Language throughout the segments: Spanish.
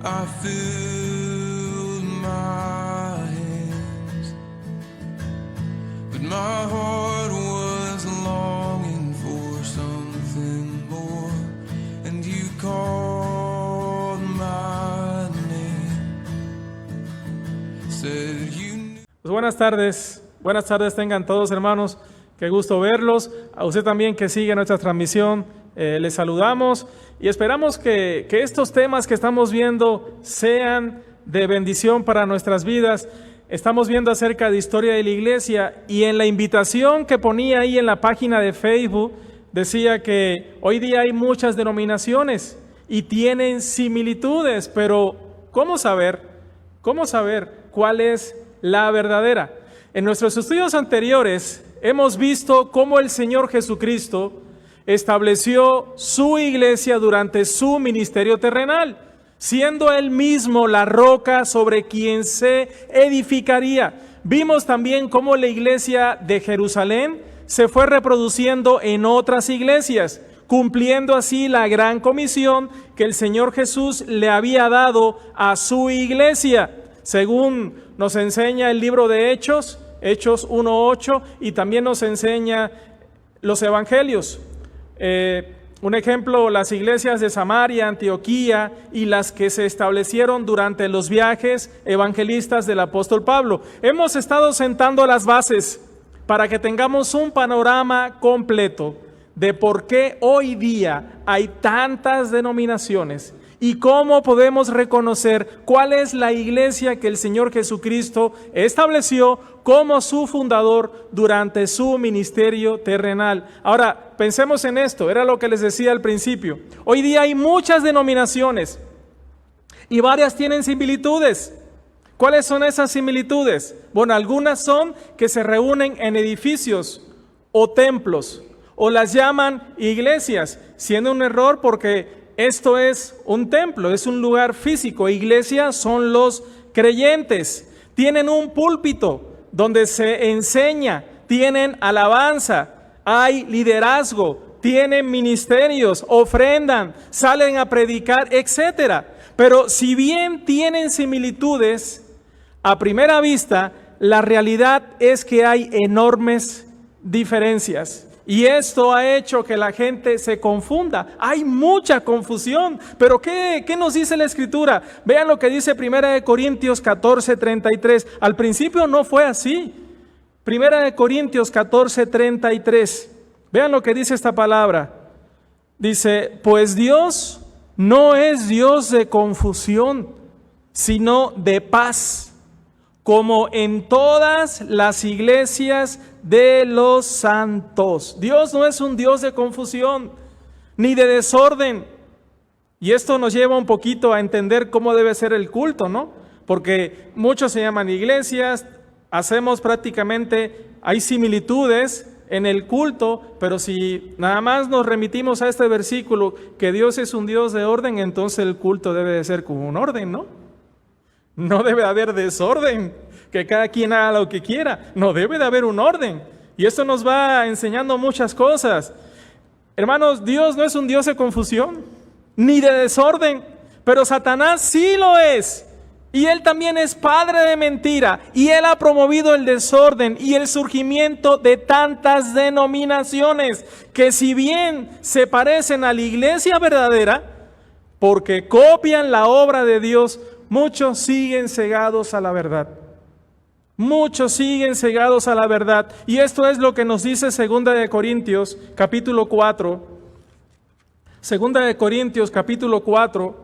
I filled my hands, but my heart was longing for something more, and you called my name, said you knew. Pues buenas tardes tengan todos, hermanos, qué gusto verlos, a usted también que sigue nuestra transmisión, les saludamos y esperamos que estos temas que estamos viendo sean de bendición para nuestras vidas. Estamos viendo acerca de historia de la iglesia y en la invitación que ponía ahí en la página de Facebook decía que hoy día hay muchas denominaciones y tienen similitudes, pero ¿cómo saber cuál es la verdadera? En nuestros estudios anteriores hemos visto cómo el Señor Jesucristo estableció su iglesia durante su ministerio terrenal, siendo Él mismo la roca sobre quien se edificaría. Vimos también cómo la iglesia de Jerusalén se fue reproduciendo en otras iglesias, cumpliendo así la gran comisión que el Señor Jesús le había dado a su iglesia, según nos enseña el libro de Hechos 1:8, y también nos enseña los evangelios. Un ejemplo, las iglesias de Samaria, Antioquía y las que se establecieron durante los viajes evangelistas del apóstol Pablo. Hemos estado sentando las bases para que tengamos un panorama completo de por qué hoy día hay tantas denominaciones y cómo podemos reconocer cuál es la iglesia que el Señor Jesucristo estableció como su fundador durante su ministerio terrenal. Ahora, pensemos en esto, era lo que les decía al principio. Hoy día hay muchas denominaciones y varias tienen similitudes. ¿Cuáles son esas similitudes? Bueno, algunas son que se reúnen en edificios o templos, o las llaman iglesias, siendo un error porque esto es un templo, es un lugar físico. Iglesia son los creyentes. Tienen un púlpito donde se enseña, tienen alabanza, hay liderazgo, tienen ministerios, ofrendan, salen a predicar, etcétera. Pero si bien tienen similitudes, a primera vista, la realidad es que hay enormes diferencias. Y esto ha hecho que la gente se confunda. Hay mucha confusión. Pero ¿qué nos dice la Escritura? Vean lo que dice 1 Corintios 14:33. Al principio no fue así. 1 Corintios 14:33. Vean lo que dice esta palabra. Dice, pues Dios no es Dios de confusión, sino de paz, como en todas las iglesias de los santos. Dios no es un Dios de confusión, ni de desorden. Y esto nos lleva un poquito a entender cómo debe ser el culto, ¿no? Porque muchos se llaman iglesias, hacemos prácticamente, hay similitudes en el culto, pero si nada más nos remitimos a este versículo, que Dios es un Dios de orden, entonces el culto debe de ser como un orden, ¿no? No debe de haber desorden, que cada quien haga lo que quiera. No, debe de haber un orden. Y esto nos va enseñando muchas cosas. Hermanos, Dios no es un Dios de confusión, ni de desorden, pero Satanás sí lo es. Y él también es padre de mentira. Y él ha promovido el desorden y el surgimiento de tantas denominaciones que si bien se parecen a la iglesia verdadera, porque copian la obra de Dios, muchos siguen cegados a la verdad. Muchos siguen cegados a la verdad. Y esto es lo que nos dice 2 Corintios capítulo 4. 2 Corintios capítulo 4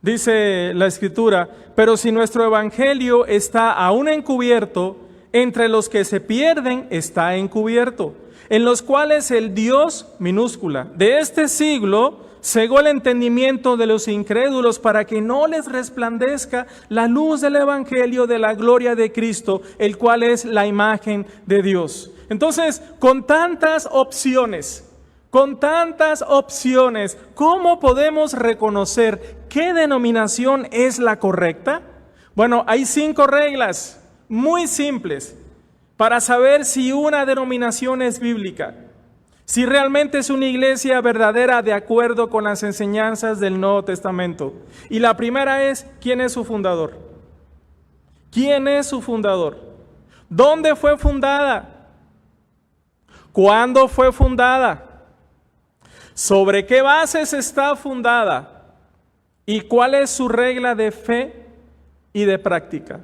dice la Escritura, pero si nuestro evangelio está aún encubierto, entre los que se pierden está encubierto, en los cuales el Dios, minúscula, de este siglo cegó el entendimiento de los incrédulos para que no les resplandezca la luz del evangelio de la gloria de Cristo, el cual es la imagen de Dios. Entonces, con tantas opciones, ¿cómo podemos reconocer qué denominación es la correcta? Bueno, hay 5 reglas muy simples para saber si una denominación es bíblica. Si realmente es una iglesia verdadera de acuerdo con las enseñanzas del Nuevo Testamento. Y la primera es, ¿quién es su fundador? ¿Quién es su fundador? ¿Dónde fue fundada? ¿Cuándo fue fundada? ¿Sobre qué bases está fundada? ¿Y cuál es su regla de fe y de práctica?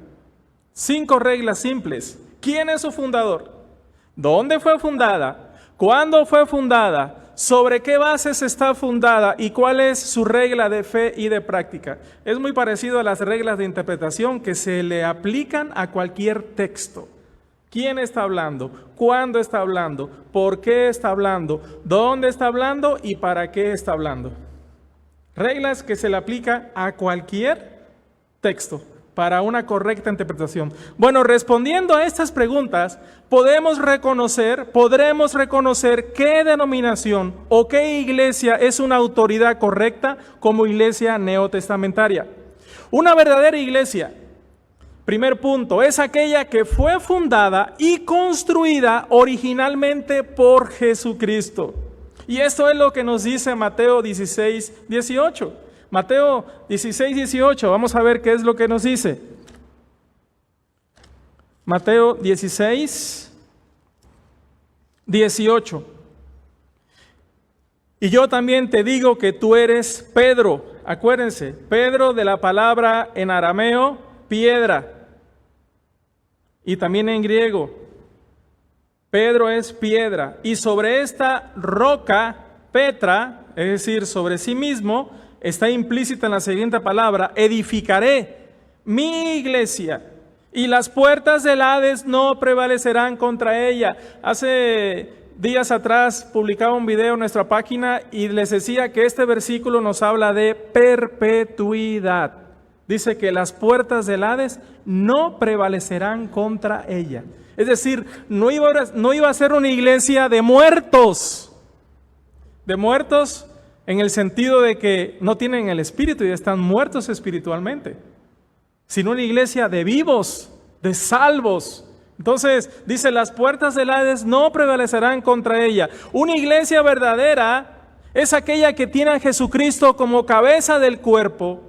5 reglas simples. ¿Quién es su fundador? ¿Dónde fue fundada? ¿Cuándo fue fundada? ¿Sobre qué bases está fundada? ¿Y cuál es su regla de fe y de práctica? Es muy parecido a las reglas de interpretación que se le aplican a cualquier texto. ¿Quién está hablando? ¿Cuándo está hablando? ¿Por qué está hablando? ¿Dónde está hablando? ¿Y para qué está hablando? Reglas que se le aplican a cualquier texto para una correcta interpretación. Bueno, respondiendo a estas preguntas, podremos reconocer qué denominación o qué iglesia es una autoridad correcta como iglesia neotestamentaria. Una verdadera iglesia, primer punto, es aquella que fue fundada y construida originalmente por Jesucristo. Y esto es lo que nos dice Mateo 16, 18. Mateo 16, 18, vamos a ver qué es lo que nos dice. Mateo 16, 18. Y yo también te digo que tú eres Pedro. Acuérdense, Pedro de la palabra en arameo, piedra. Y también en griego, Pedro es piedra. Y sobre esta roca, Petra, es decir, sobre sí mismo, está implícita en la siguiente palabra, edificaré mi iglesia y las puertas del Hades no prevalecerán contra ella. Hace días atrás publicaba un video en nuestra página y les decía que este versículo nos habla de perpetuidad. Dice que las puertas del Hades no prevalecerán contra ella. Es decir, no iba a ser una iglesia de muertos en el sentido de que no tienen el espíritu y están muertos espiritualmente, sino una iglesia de vivos, de salvos. Entonces, dice, las puertas del Hades no prevalecerán contra ella. Una iglesia verdadera es aquella que tiene a Jesucristo como cabeza del cuerpo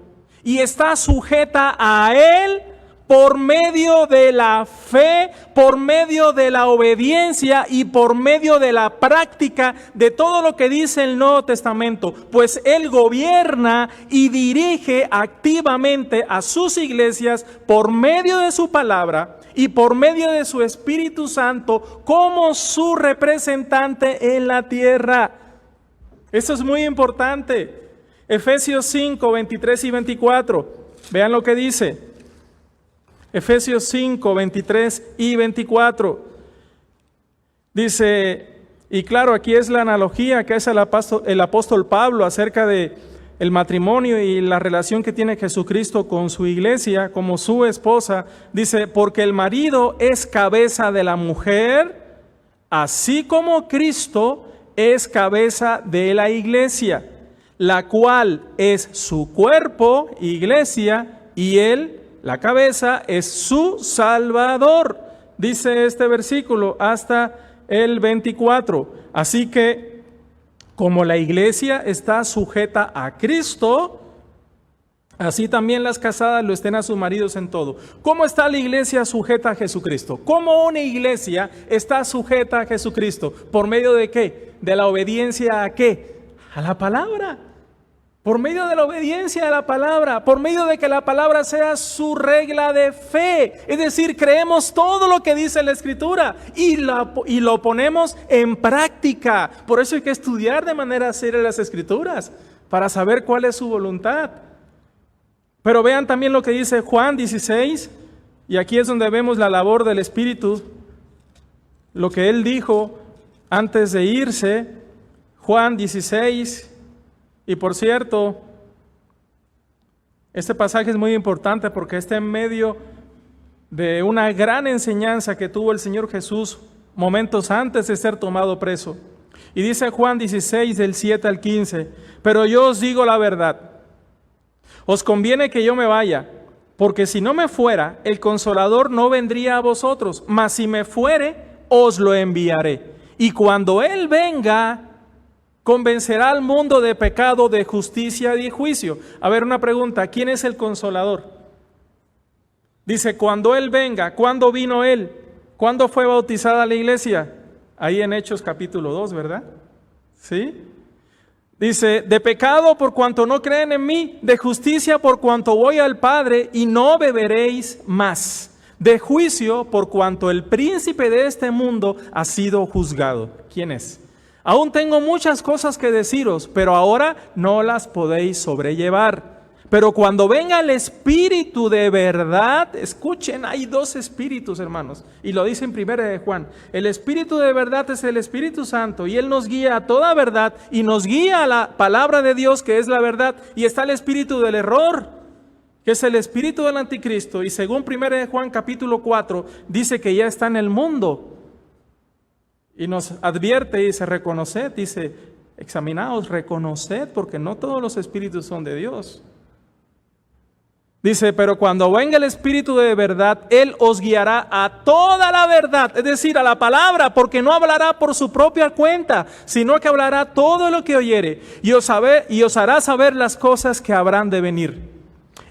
y está sujeta a Él por medio de la fe, por medio de la obediencia y por medio de la práctica de todo lo que dice el Nuevo Testamento, pues Él gobierna y dirige activamente a sus iglesias por medio de su palabra y por medio de su Espíritu Santo como su representante en la tierra. Esto es muy importante. Efesios 5, 23 y 24. Vean lo que dice. Efesios 5, 23 y 24. Dice, y claro, aquí es la analogía que hace el apóstol Pablo acerca de el matrimonio y la relación que tiene Jesucristo con su iglesia como su esposa. Dice, porque el marido es cabeza de la mujer, así como Cristo es cabeza de la iglesia, la cual es su cuerpo, iglesia, y él, la cabeza, es su Salvador. Dice este versículo hasta el 24. Así que, como la iglesia está sujeta a Cristo, así también las casadas lo estén a sus maridos en todo. ¿Cómo está la iglesia sujeta a Jesucristo? ¿Cómo una iglesia está sujeta a Jesucristo? ¿Por medio de qué? ¿De la obediencia a qué? A la palabra. Por medio de la obediencia a la palabra, por medio de que la palabra sea su regla de fe. Es decir, creemos todo lo que dice la Escritura y lo ponemos en práctica. Por eso hay que estudiar de manera seria las Escrituras, para saber cuál es su voluntad. Pero vean también lo que dice Juan 16, y aquí es donde vemos la labor del Espíritu, lo que Él dijo antes de irse. Juan 16. Y por cierto, este pasaje es muy importante porque está en medio de una gran enseñanza que tuvo el Señor Jesús momentos antes de ser tomado preso. Y dice Juan 16, del 7 al 15, pero yo os digo la verdad, os conviene que yo me vaya, porque si no me fuera, el Consolador no vendría a vosotros, mas si me fuere, os lo enviaré. Y cuando Él venga, convencerá al mundo de pecado, de justicia y de juicio. A ver, una pregunta, ¿quién es el Consolador? Dice, cuando Él venga, ¿cuándo vino Él? ¿Cuándo fue bautizada la iglesia? Ahí en Hechos capítulo 2, ¿verdad? ¿Sí? Dice, de pecado por cuanto no creen en mí, de justicia por cuanto voy al Padre y no beberéis más, de juicio por cuanto el príncipe de este mundo ha sido juzgado. ¿Quién es? Aún tengo muchas cosas que deciros, pero ahora no las podéis sobrellevar. Pero cuando venga el Espíritu de verdad, escuchen, hay dos espíritus, hermanos, y lo dice en 1 de Juan, el Espíritu de verdad es el Espíritu Santo, y Él nos guía a toda verdad, y nos guía a la palabra de Dios, que es la verdad, y está el Espíritu del error, que es el espíritu del anticristo, y según 1 de Juan capítulo 4, dice que ya está en el mundo, y nos advierte y dice, reconoced, dice, examinaos, reconoced, porque no todos los espíritus son de Dios. Dice, pero cuando venga el Espíritu de verdad, Él os guiará a toda la verdad, es decir, a la palabra, porque no hablará por su propia cuenta, sino que hablará todo lo que oyere, y os hará saber las cosas que habrán de venir.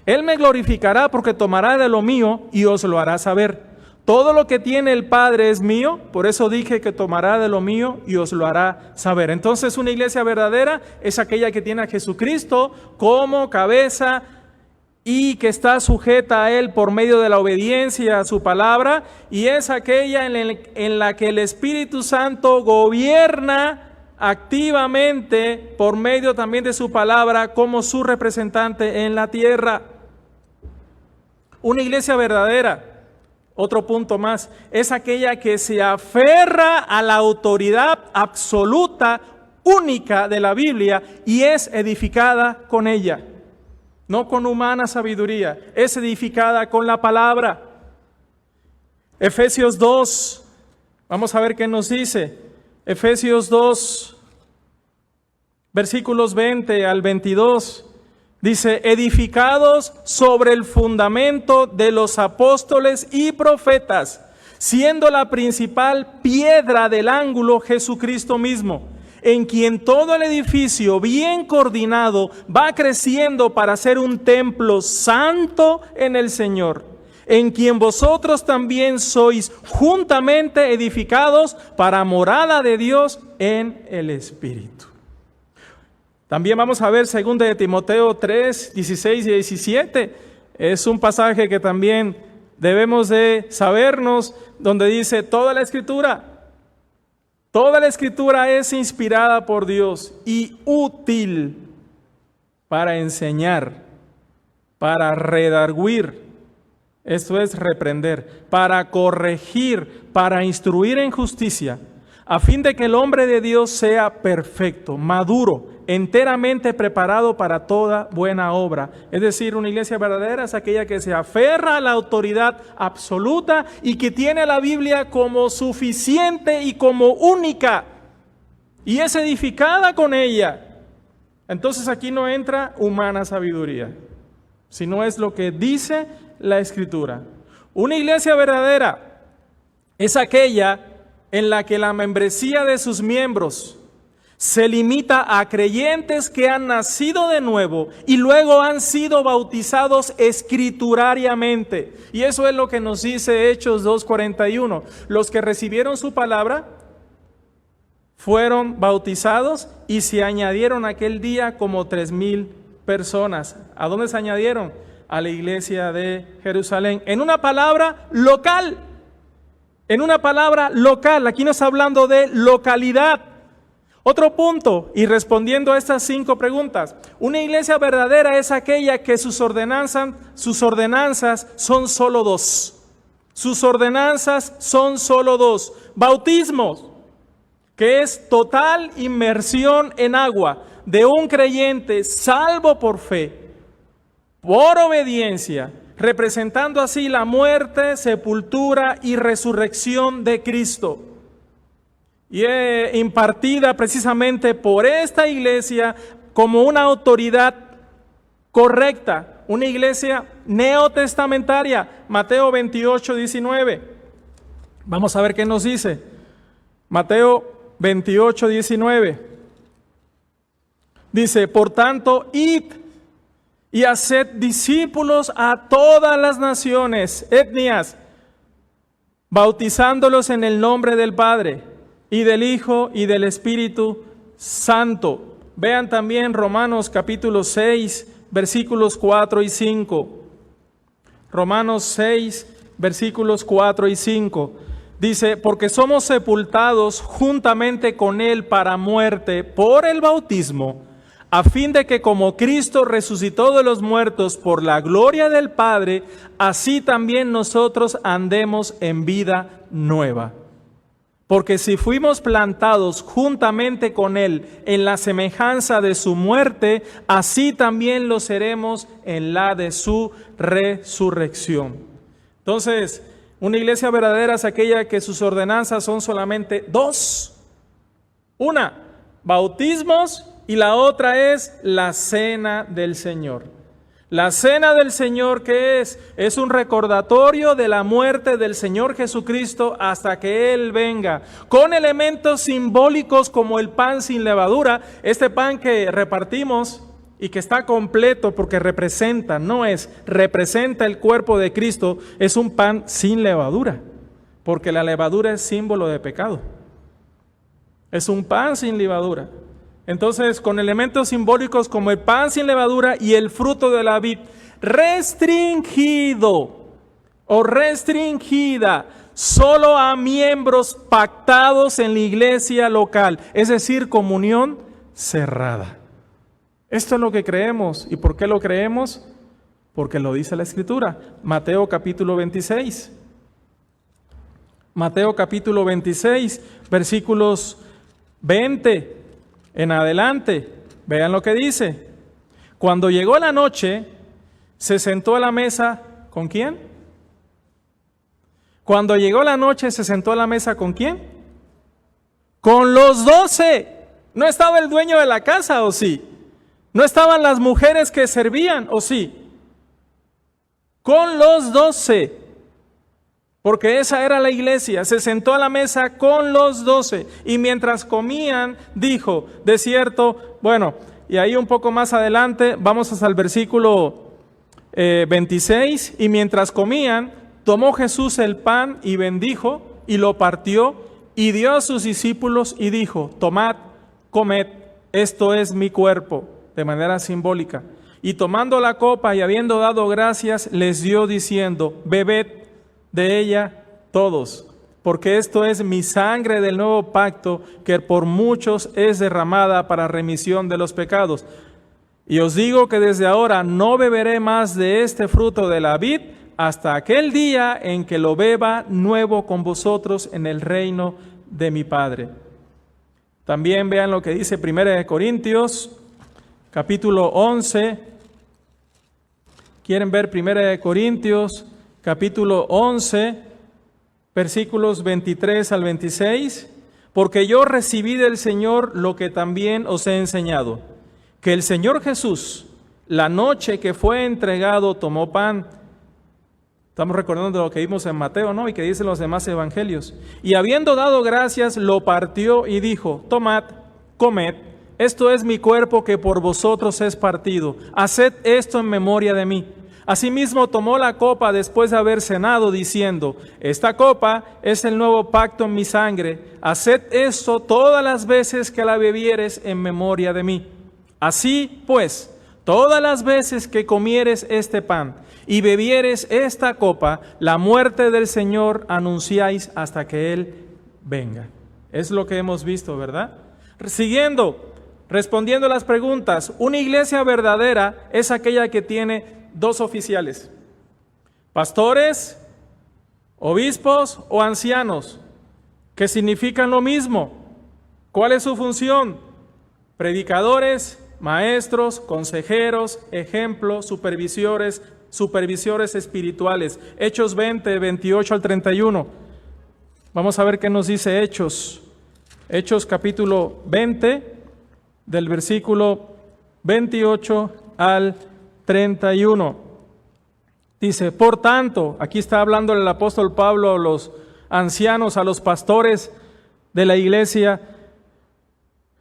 Él me glorificará porque tomará de lo mío y os lo hará saber. Todo lo que tiene el Padre es mío, por eso dije que tomará de lo mío y os lo hará saber. Entonces, una iglesia verdadera es aquella que tiene a Jesucristo como cabeza y que está sujeta a Él por medio de la obediencia a su palabra, y es aquella en la que el Espíritu Santo gobierna activamente por medio también de su palabra como su representante en la tierra. Una iglesia verdadera, otro punto más, es aquella que se aferra a la autoridad absoluta, única de la Biblia, y es edificada con ella. No con humana sabiduría, es edificada con la palabra. Efesios 2, vamos a ver qué nos dice. Efesios 2, versículos 20 al 22, dice, edificados sobre el fundamento de los apóstoles y profetas, siendo la principal piedra del ángulo Jesucristo mismo, en quien todo el edificio bien coordinado va creciendo para ser un templo santo en el Señor, en quien vosotros también sois juntamente edificados para morada de Dios en el Espíritu. También vamos a ver 2 de Timoteo 3, 16 y 17. Es un pasaje que también debemos de sabernos, donde dice, toda la Escritura es inspirada por Dios y útil para enseñar, para redarguir, esto es reprender, para corregir, para instruir en justicia, a fin de que el hombre de Dios sea perfecto, maduro, enteramente preparado para toda buena obra. Es decir, una iglesia verdadera es aquella que se aferra a la autoridad absoluta y que tiene a la Biblia como suficiente y como única, y es edificada con ella. Entonces aquí no entra humana sabiduría, sino es lo que dice la Escritura. Una iglesia verdadera es aquella en la que la membresía de sus miembros se limita a creyentes que han nacido de nuevo y luego han sido bautizados escriturariamente. Y eso es lo que nos dice Hechos 2:41. Los que recibieron su palabra fueron bautizados y se añadieron aquel día como 3,000 personas. ¿A dónde se añadieron? A la iglesia de Jerusalén. En una palabra local. En una palabra local. Aquí nos está hablando de localidad. Otro punto, y respondiendo a estas 5 preguntas, una iglesia verdadera es aquella que sus ordenanzas son solo 2. Sus ordenanzas son solo 2. Bautismos, que es total inmersión en agua de un creyente salvo por fe, por obediencia, representando así la muerte, sepultura y resurrección de Cristo. Y impartida precisamente por esta iglesia como una autoridad correcta, una iglesia neotestamentaria. Mateo 28:19. Vamos a ver qué nos dice. Mateo 28, 19. Dice, por tanto, id y haced discípulos a todas las naciones, etnias, bautizándolos en el nombre del Padre, y del Hijo, y del Espíritu Santo. Vean también Romanos capítulo 6, versículos 4 y 5. Romanos 6, versículos 4 y 5. Dice, porque somos sepultados juntamente con Él para muerte por el bautismo, a fin de que como Cristo resucitó de los muertos por la gloria del Padre, así también nosotros andemos en vida nueva. Porque si fuimos plantados juntamente con Él en la semejanza de su muerte, así también lo seremos en la de su resurrección. Entonces, una iglesia verdadera es aquella que sus ordenanzas son solamente dos. Una, bautismos, y la otra es la cena del Señor. La cena del Señor, ¿qué es? Es un recordatorio de la muerte del Señor Jesucristo hasta que Él venga, con elementos simbólicos como el pan sin levadura. Este pan que repartimos y que está completo porque representa el cuerpo de Cristo, es un pan sin levadura, porque la levadura es símbolo de pecado. Es un pan sin levadura. Entonces, con elementos simbólicos como el pan sin levadura y el fruto de la vid restringido o restringida solo a miembros pactados en la iglesia local, es decir, comunión cerrada. Esto es lo que creemos. ¿Y por qué lo creemos? Porque lo dice la Escritura. Mateo capítulo 26. Mateo capítulo 26, versículos 20 en adelante. Vean lo que dice. Cuando llegó la noche, se sentó a la mesa, ¿con quién? Cuando llegó la noche, se sentó a la mesa, ¿con quién? Con los 12. ¿No estaba el dueño de la casa, o sí? ¿No estaban las mujeres que servían, o sí? Con los 12. Porque esa era la iglesia. Se sentó a la mesa con los 12. Y mientras comían, dijo, de cierto, bueno, y ahí un poco más adelante, vamos hasta el versículo 26. Y mientras comían, tomó Jesús el pan y bendijo, y lo partió, y dio a sus discípulos, y dijo, tomad, comed, esto es mi cuerpo, de manera simbólica. Y tomando la copa y habiendo dado gracias, les dio diciendo, bebed de ella todos, porque esto es mi sangre del nuevo pacto, que por muchos es derramada para remisión de los pecados. Y os digo que desde ahora no beberé más de este fruto de la vid, hasta aquel día en que lo beba nuevo con vosotros en el reino de mi Padre. También vean lo que dice 1 Corintios, capítulo 11. ¿Quieren ver 1 Corintios? Capítulo 11, versículos 23 al 26, porque yo recibí del Señor lo que también os he enseñado, que el Señor Jesús, la noche que fue entregado, tomó pan. Estamos recordando lo que vimos en Mateo, ¿no? Y que dicen los demás evangelios. Y habiendo dado gracias, lo partió y dijo, tomad, comed, esto es mi cuerpo que por vosotros es partido. Haced esto en memoria de mí. Asimismo tomó la copa después de haber cenado, diciendo, esta copa es el nuevo pacto en mi sangre, haced esto todas las veces que la bebieres en memoria de mí. Así pues, todas las veces que comieres este pan y bebieres esta copa, la muerte del Señor anunciáis hasta que Él venga. Es lo que hemos visto, ¿verdad? Respondiendo a las preguntas, una iglesia verdadera es aquella que tiene dos oficiales, pastores, obispos o ancianos, que significan lo mismo. ¿Cuál es su función? Predicadores, maestros, consejeros, ejemplos, supervisores espirituales. Hechos 20, 28 al 31. Vamos a ver qué nos dice Hechos. Hechos capítulo 20, del versículo 28 al 31. Dice, por tanto, aquí está hablando el apóstol Pablo a los ancianos, a los pastores de la iglesia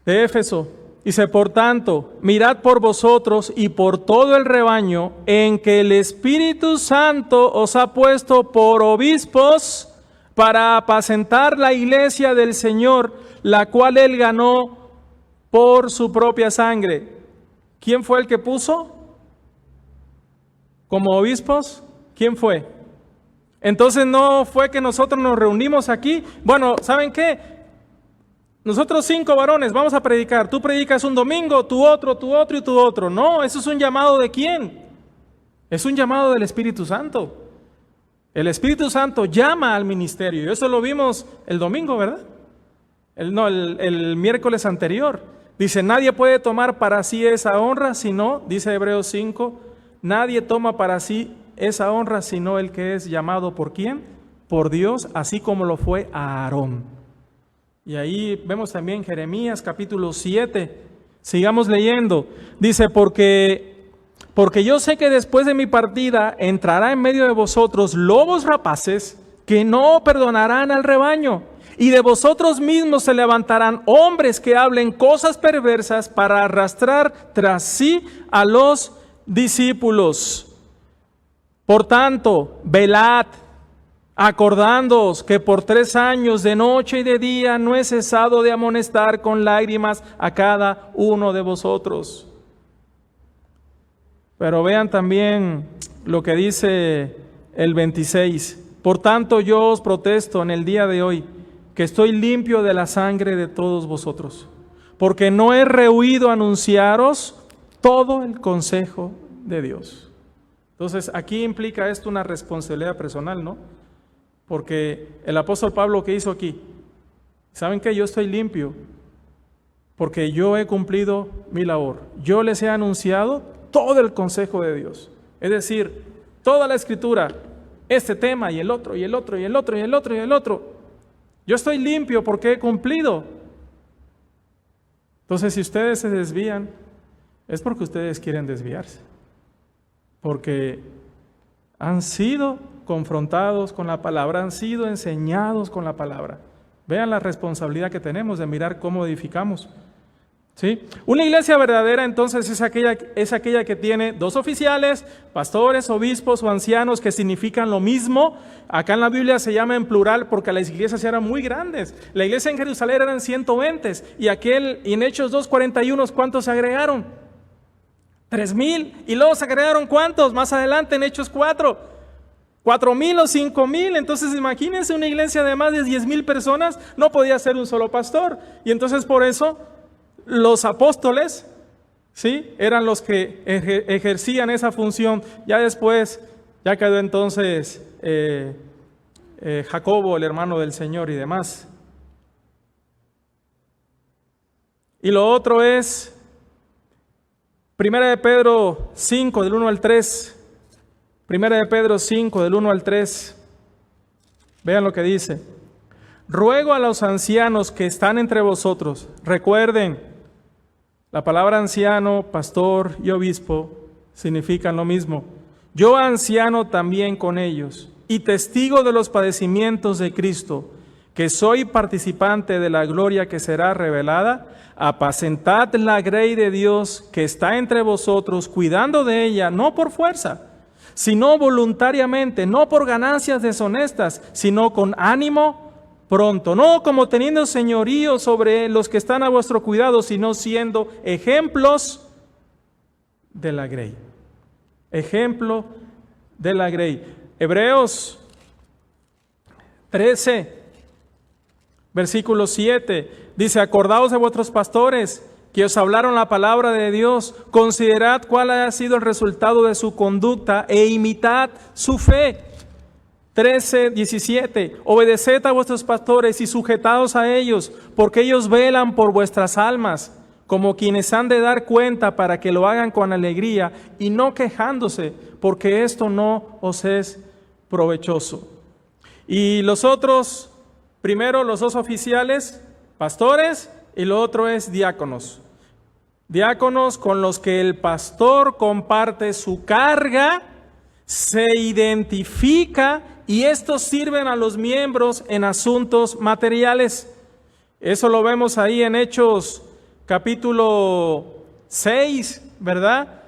de Éfeso. Dice, por tanto, mirad por vosotros y por todo el rebaño en que el Espíritu Santo os ha puesto por obispos para apacentar la iglesia del Señor, la cual Él ganó por su propia sangre. ¿Quién fue el que puso como obispos? ¿Quién fue? Entonces no fue que nosotros nos reunimos aquí. Bueno, ¿saben qué? Nosotros 5 varones vamos a predicar. Tú predicas un domingo, tú otro y tú otro. No, eso es un llamado ¿de quién? Es un llamado del Espíritu Santo. El Espíritu Santo llama al ministerio. Eso lo vimos el domingo, ¿verdad? El miércoles anterior. Dice, nadie puede tomar para sí esa honra, sino, dice Hebreos 5, nadie toma para sí esa honra, sino el que es llamado ¿por quién? Por Dios, así como lo fue a Aarón. Y ahí vemos también Jeremías capítulo 7. Sigamos leyendo. Dice, porque yo sé que después de mi partida entrará en medio de vosotros lobos rapaces que no perdonarán al rebaño. Y de vosotros mismos se levantarán hombres que hablen cosas perversas para arrastrar tras sí a los discípulos. Por tanto, velad, acordándoos que por 3 años de noche y de día no he cesado de amonestar con lágrimas a cada uno de vosotros. Pero vean también lo que dice el 26. Por tanto yo os protesto en el día de hoy que estoy limpio de la sangre de todos vosotros, porque no he rehuido anunciaros todo el consejo de Dios. Entonces aquí implica esto una responsabilidad personal, ¿no? Porque el apóstol Pablo, ¿qué hizo aquí? ¿Saben qué? Yo estoy limpio porque yo he cumplido mi labor. Yo les he anunciado todo el consejo de Dios. Es decir, toda la escritura, este tema y el otro, y el otro, y el otro, y el otro, y el otro. Yo estoy limpio porque he cumplido. Entonces, si ustedes se desvían, es porque ustedes quieren desviarse. Porque han sido confrontados con la palabra, han sido enseñados con la palabra. Vean la responsabilidad que tenemos de mirar cómo edificamos. ¿Sí? Una iglesia verdadera entonces es aquella que tiene 2 oficiales, pastores, obispos o ancianos que significan lo mismo. Acá en la Biblia se llama en plural porque las iglesias eran muy grandes. La iglesia en Jerusalén eran 120 y en Hechos 2:41 ¿cuántos se agregaron? 3,000. Y luego se agregaron ¿cuántos? Más adelante en Hechos 4,000 o 5,000. Entonces imagínense una iglesia de más de 10,000 personas, no podía ser un solo pastor. Y entonces por eso los apóstoles, ¿sí?, eran los que ejercían esa función. Ya después, ya quedó entonces Jacobo, el hermano del Señor y demás. Y lo otro es 1 de Pedro 5, del 1 al 3. 1 de Pedro 5, del 1 al 3. Vean lo que dice. Ruego a los ancianos que están entre vosotros, recuerden, la palabra anciano, pastor y obispo significan lo mismo. Yo anciano también con ellos, y testigo de los padecimientos de Cristo, que soy participante de la gloria que será revelada, apacentad la grey de Dios que está entre vosotros, cuidando de ella, no por fuerza, sino voluntariamente, no por ganancias deshonestas, sino con ánimo pronto, no como teniendo señorío sobre los que están a vuestro cuidado, sino siendo ejemplos de la grey. Ejemplo de la grey. Hebreos 13, versículo 7, dice, acordaos de vuestros pastores que os hablaron la palabra de Dios, considerad cuál ha sido el resultado de su conducta e imitad su fe. 13, 17, obedeced a vuestros pastores y sujetaos a ellos, porque ellos velan por vuestras almas, como quienes han de dar cuenta, para que lo hagan con alegría y no quejándose, porque esto no os es provechoso. Y los otros, primero los 2 oficiales, pastores, y lo otro es diáconos. Diáconos con los que el pastor comparte su carga, se identifica y estos sirven a los miembros en asuntos materiales. Eso lo vemos ahí en Hechos capítulo 6, ¿verdad?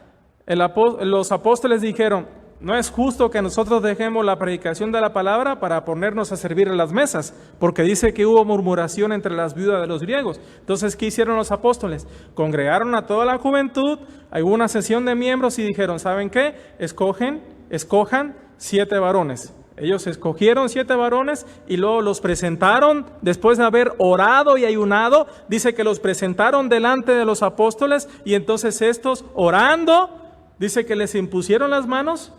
Los apóstoles dijeron, no es justo que nosotros dejemos la predicación de la palabra para ponernos a servir a las mesas, porque dice que hubo murmuración entre las viudas de los griegos. Entonces, ¿qué hicieron los apóstoles? Congregaron a toda la juventud, hubo una sesión de miembros y dijeron, ¿saben qué? Escojan 7 varones. Ellos escogieron 7 varones y luego los presentaron, después de haber orado y ayunado, dice que los presentaron delante de los apóstoles y entonces estos orando, dice que les impusieron las manos,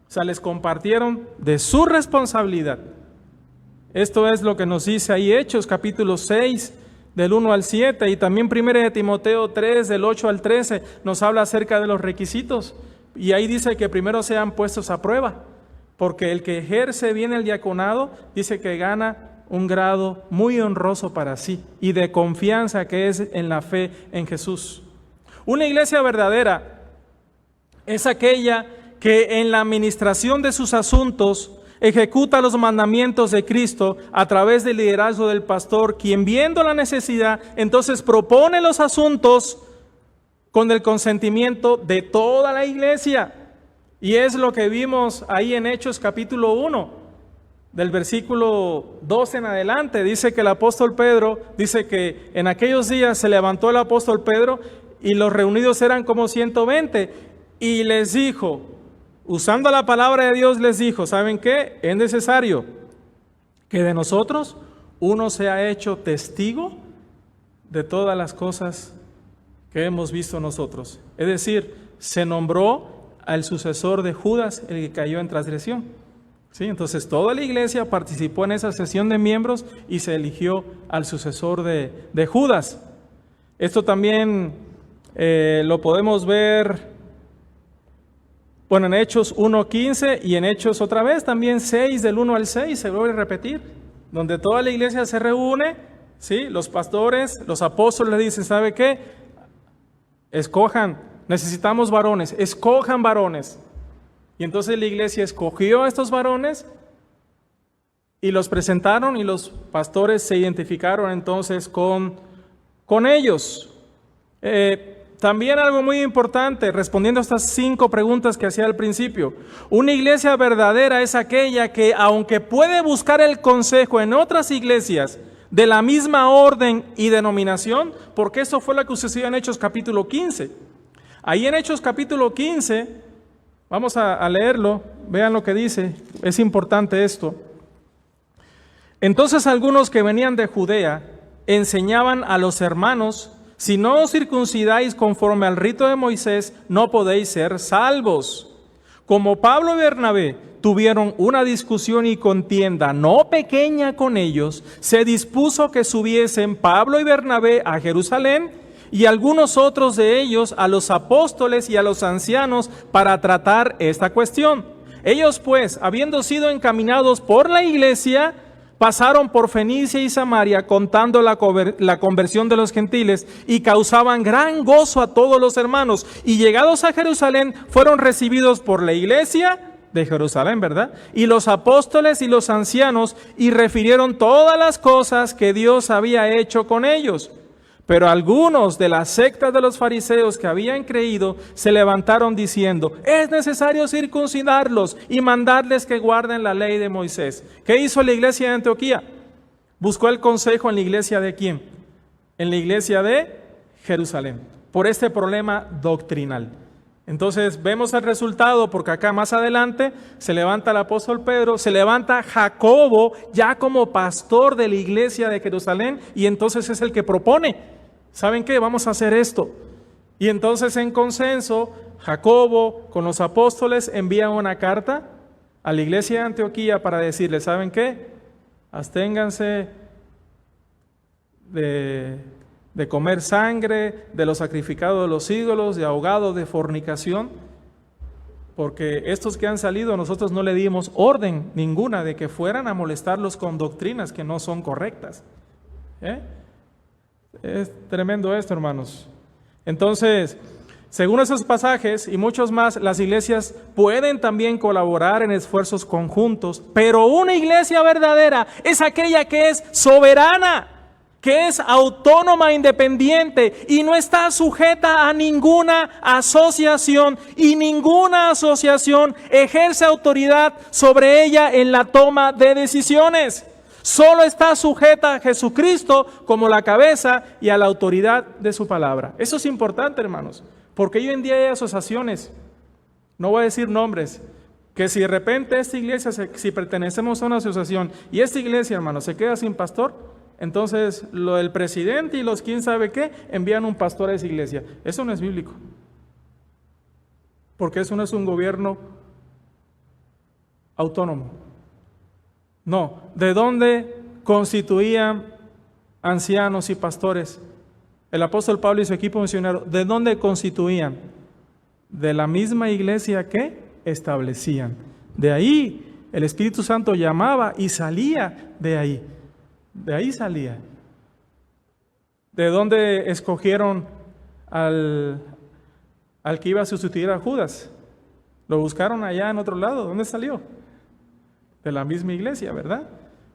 o sea, les compartieron de su responsabilidad. Esto es lo que nos dice ahí Hechos capítulo 6, del 1 al 7, y también 1 de Timoteo 3, del 8 al 13, nos habla acerca de los requisitos. Y ahí dice que primero sean puestos a prueba, porque el que ejerce bien el diaconado, dice que gana un grado muy honroso para sí y de confianza que es en la fe en Jesús. Una iglesia verdadera es aquella que en la administración de sus asuntos ejecuta los mandamientos de Cristo a través del liderazgo del pastor, quien viendo la necesidad, entonces propone los asuntos con el consentimiento de toda la iglesia. Y es lo que vimos ahí en Hechos capítulo 1, del versículo 2 en adelante. Dice que el apóstol Pedro, dice que en aquellos días se levantó el apóstol Pedro y los reunidos eran como 120 y les dijo, usando la palabra de Dios les dijo, ¿saben qué? Es necesario que de nosotros uno sea hecho testigo de todas las cosas que hemos visto nosotros. Es decir, se nombró al sucesor de Judas, el que cayó en transgresión. ¿Sí? Entonces toda la iglesia participó en esa sesión de miembros y se eligió al sucesor de Judas. Esto también lo podemos ver, bueno, en Hechos 1:15 y en Hechos otra vez también 6, del 1 al 6, se vuelve a repetir, donde toda la iglesia se reúne, ¿sí? Los pastores, los apóstoles le dicen, ¿sabe qué? Escojan. Necesitamos varones, escojan varones. Y entonces la iglesia escogió a estos varones y los presentaron y los pastores se identificaron entonces con ellos. También algo muy importante, respondiendo a estas 5 preguntas que hacía al principio. Una iglesia verdadera es aquella que, aunque puede buscar el consejo en otras iglesias de la misma orden y denominación, porque eso fue lo que sucedió en Hechos capítulo 15. Ahí en Hechos capítulo 15, vamos a leerlo, vean lo que dice, es importante esto. Entonces algunos que venían de Judea enseñaban a los hermanos, si no os circuncidáis conforme al rito de Moisés, no podéis ser salvos. Como Pablo y Bernabé tuvieron una discusión y contienda no pequeña con ellos, se dispuso que subiesen Pablo y Bernabé a Jerusalén y algunos otros de ellos a los apóstoles y a los ancianos para tratar esta cuestión. Ellos pues, habiendo sido encaminados por la iglesia, pasaron por Fenicia y Samaria contando la conversión de los gentiles y causaban gran gozo a todos los hermanos. Y llegados a Jerusalén fueron recibidos por la iglesia de Jerusalén, ¿verdad? Y los apóstoles y los ancianos y refirieron todas las cosas que Dios había hecho con ellos. Pero algunos de la secta de los fariseos que habían creído se levantaron diciendo, es necesario circuncidarlos y mandarles que guarden la ley de Moisés. ¿Qué hizo la iglesia de Antioquía? Buscó el consejo en la iglesia de ¿quién? En la iglesia de Jerusalén, por este problema doctrinal. Entonces vemos el resultado, porque acá más adelante se levanta el apóstol Pedro, se levanta Jacobo ya como pastor de la iglesia de Jerusalén y entonces es el que propone, ¿saben qué? Vamos a hacer esto. Y entonces en consenso, Jacobo con los apóstoles envía una carta a la iglesia de Antioquía para decirle, ¿saben qué? Absténganse de comer sangre, de los sacrificados de los ídolos, de ahogados, de fornicación, porque estos que han salido nosotros no le dimos orden ninguna de que fueran a molestarlos con doctrinas que no son correctas. Es tremendo esto, hermanos. Entonces, según esos pasajes y muchos más, las iglesias pueden también colaborar en esfuerzos conjuntos, pero una iglesia verdadera es aquella que es soberana, que es autónoma, independiente y no está sujeta a ninguna asociación, y ninguna asociación ejerce autoridad sobre ella en la toma de decisiones. Solo está sujeta a Jesucristo como la cabeza y a la autoridad de su palabra. Eso es importante, hermanos, porque hoy en día hay asociaciones, no voy a decir nombres, que si de repente esta iglesia, si pertenecemos a una asociación y esta iglesia, hermanos, se queda sin pastor, entonces el presidente y los quién sabe qué envían un pastor a esa iglesia. Eso no es bíblico, porque eso no es un gobierno autónomo. No, ¿de dónde constituían ancianos y pastores? El apóstol Pablo y su equipo misionero, ¿de dónde constituían? De la misma iglesia que establecían. De ahí el Espíritu Santo llamaba y salía de ahí. De ahí salía. ¿De dónde escogieron al que iba a sustituir a Judas? Lo buscaron allá en otro lado. ¿Dónde salió? De la misma iglesia, ¿verdad?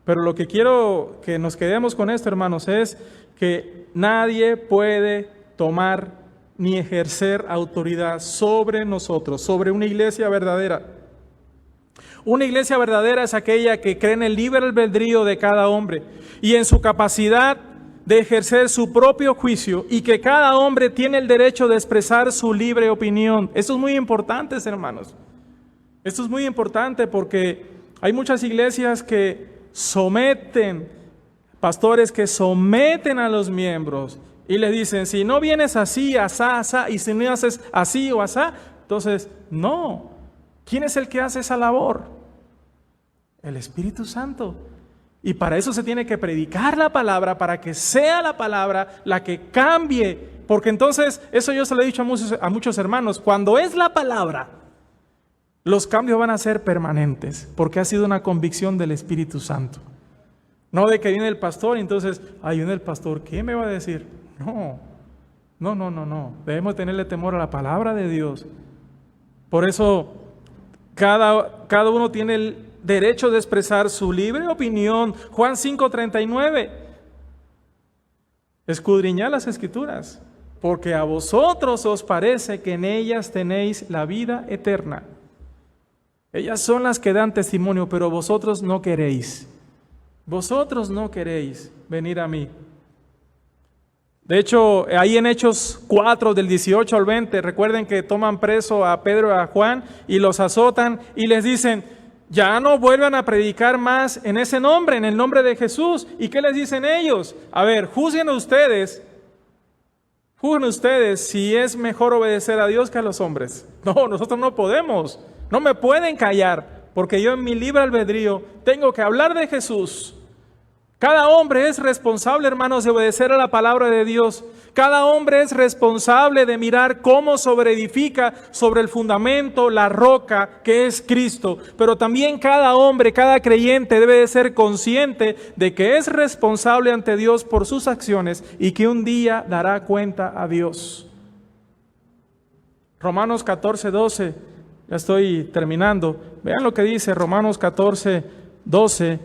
Pero lo que quiero que nos quedemos con esto, hermanos, es que nadie puede tomar ni ejercer autoridad sobre nosotros, sobre una iglesia verdadera. Una iglesia verdadera es aquella que cree en el libre albedrío de cada hombre y en su capacidad de ejercer su propio juicio, y que cada hombre tiene el derecho de expresar su libre opinión. Esto es muy importante, hermanos. Esto es muy importante porque hay muchas iglesias que someten, pastores que someten a los miembros y les dicen, si no vienes así, asá, asá, y si no haces así o asá, entonces no. ¿Quién es el que hace esa labor? El Espíritu Santo. Y para eso se tiene que predicar la palabra, para que sea la palabra la que cambie. Porque entonces, eso yo se lo he dicho a muchos hermanos, cuando es la palabra, los cambios van a ser permanentes, porque ha sido una convicción del Espíritu Santo. No de que viene el pastor y entonces, viene el pastor, ¿qué me va a decir? No. Debemos tenerle temor a la palabra de Dios. Por eso, cada uno tiene el derecho de expresar su libre opinión. Juan 5:39. Escudriñad las Escrituras, porque a vosotros os parece que en ellas tenéis la vida eterna. Ellas son las que dan testimonio, pero vosotros no queréis. Vosotros no queréis venir a mí. De hecho, ahí en Hechos 4, del 18 al 20, recuerden que toman preso a Pedro y a Juan y los azotan y les dicen, ya no vuelvan a predicar más en ese nombre, en el nombre de Jesús. ¿Y qué les dicen ellos? A ver, juzguen ustedes si es mejor obedecer a Dios que a los hombres. No, nosotros no podemos, no me pueden callar, porque yo en mi libre albedrío tengo que hablar de Jesús. Cada hombre es responsable, hermanos, de obedecer a la palabra de Dios. Cada hombre es responsable de mirar cómo sobreedifica sobre el fundamento, la roca que es Cristo. Pero también cada hombre, cada creyente debe de ser consciente de que es responsable ante Dios por sus acciones y que un día dará cuenta a Dios. Romanos 14:12, ya estoy terminando. Vean lo que dice Romanos 14:12.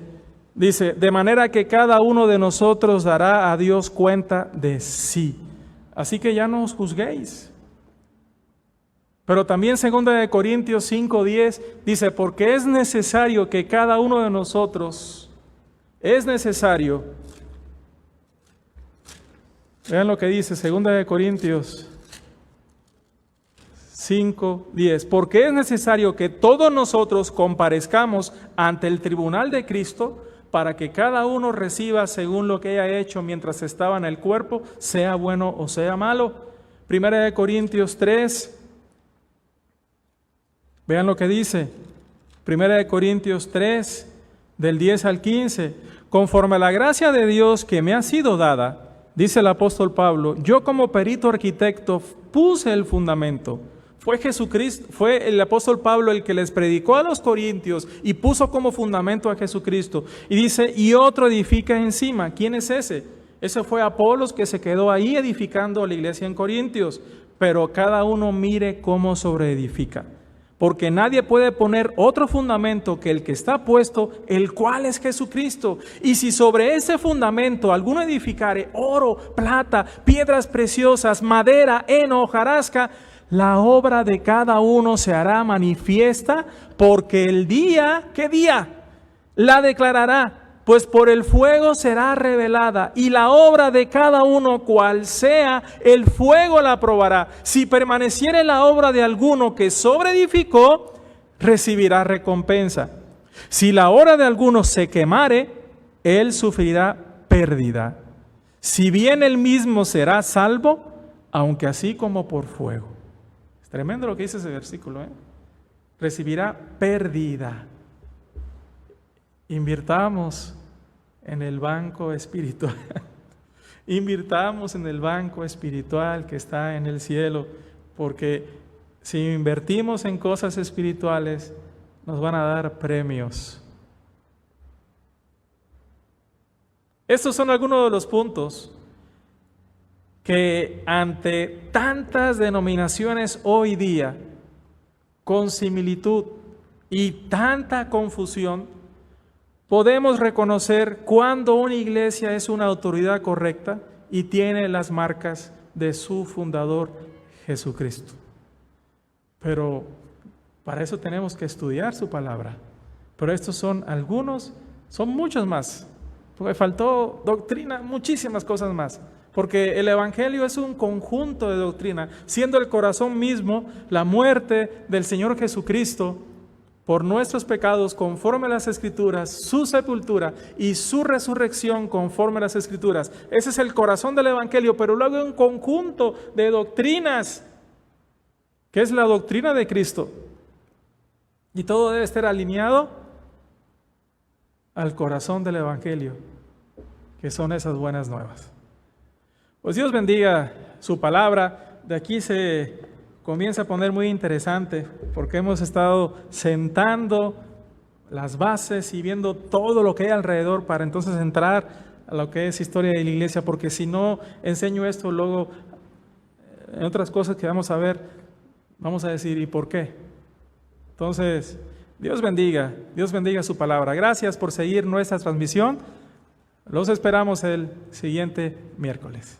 Dice, de manera que cada uno de nosotros dará a Dios cuenta de sí. Así que ya no os juzguéis. Pero también 2 Corintios 5:10 dice, porque es necesario que cada uno de nosotros, vean lo que dice 2 Corintios 5:10, porque es necesario que todos nosotros comparezcamos ante el tribunal de Cristo, para que cada uno reciba según lo que haya hecho mientras estaba en el cuerpo, sea bueno o sea malo. 1 Corintios 3, vean lo que dice, 1 Corintios 3, del 10 al 15, conforme a la gracia de Dios que me ha sido dada, dice el apóstol Pablo, yo como perito arquitecto puse el fundamento. Fue Jesucristo, fue el apóstol Pablo el que les predicó a los corintios y puso como fundamento a Jesucristo. Y dice, y otro edifica encima. ¿Quién es ese? Ese fue Apolos, que se quedó ahí edificando la iglesia en Corintios. Pero cada uno mire cómo sobreedifica. porque nadie puede poner otro fundamento que el que está puesto, el cual es Jesucristo. Y si sobre ese fundamento alguno edificare oro, plata, piedras preciosas, madera, heno, hojarasca, la obra de cada uno se hará manifiesta, porque el día, ¿qué día? La declarará, pues por el fuego será revelada, y la obra de cada uno, cual sea, el fuego la probará. Si permaneciere la obra de alguno que sobreedificó, recibirá recompensa. Si la obra de alguno se quemare, él sufrirá pérdida. Si bien él mismo será salvo, aunque así como por fuego. Es tremendo lo que dice ese versículo, ¿eh? Recibirá pérdida. Invirtamos en el banco espiritual. Invirtamos en el banco espiritual que está en el cielo, porque si invertimos en cosas espirituales, nos van a dar premios. Estos son algunos de los puntos que ante tantas denominaciones hoy día, con similitud y tanta confusión, podemos reconocer cuando una iglesia es una autoridad correcta y tiene las marcas de su fundador, Jesucristo. Pero para eso tenemos que estudiar su palabra. Pero estos son algunos, son muchos más. Porque faltó doctrina, muchísimas cosas más. Porque el Evangelio es un conjunto de doctrina, siendo el corazón mismo la muerte del Señor Jesucristo por nuestros pecados conforme a las Escrituras, su sepultura y su resurrección conforme a las Escrituras. Ese es el corazón del Evangelio, pero luego hay un conjunto de doctrinas, que es la doctrina de Cristo. Y todo debe estar alineado al corazón del Evangelio, que son esas buenas nuevas. Pues Dios bendiga su palabra. De aquí se comienza a poner muy interesante, porque hemos estado sentando las bases y viendo todo lo que hay alrededor para entonces entrar a lo que es historia de la iglesia, porque si no enseño esto, luego en otras cosas que vamos a ver, vamos a decir, ¿y por qué? Entonces, Dios bendiga su palabra. Gracias por seguir nuestra transmisión. Los esperamos el siguiente miércoles.